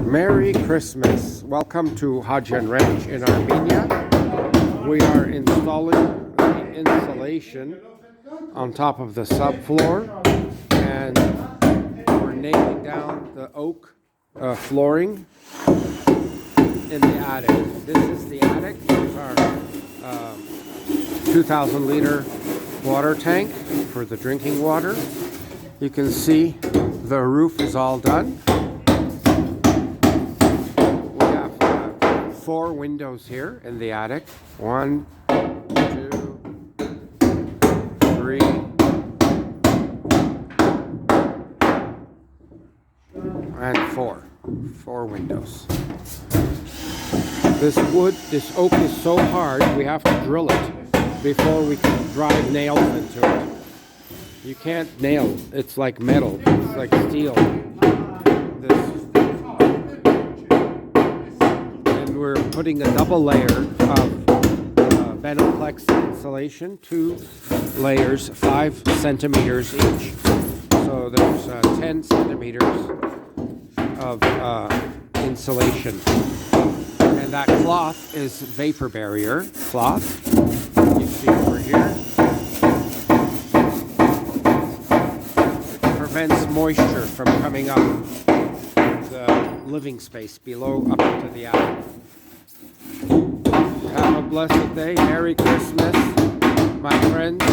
Merry Christmas. Welcome to Hajian Ranch in Armenia. We are installing the insulation on top of the subfloor, and we're nailing down the oak flooring in the attic. This is the attic. There's our 2,000 liter water tank for the drinking water. You can see the roof is all done. We have 4 windows here in the attic. 1, 2, 3, and 4. 4 windows. This oak is so hard, we have to drill it before we can drive nails into it. You can't nail, it's like metal, it's like steel. And we're putting a double layer of Benoplex insulation, 2 layers, 5 centimeters each. So there's 10 centimeters of insulation. And that cloth is vapor barrier cloth. You see over here. Prevents moisture from coming up the living space below up into the attic. Have a blessed day. Merry Christmas, my friends.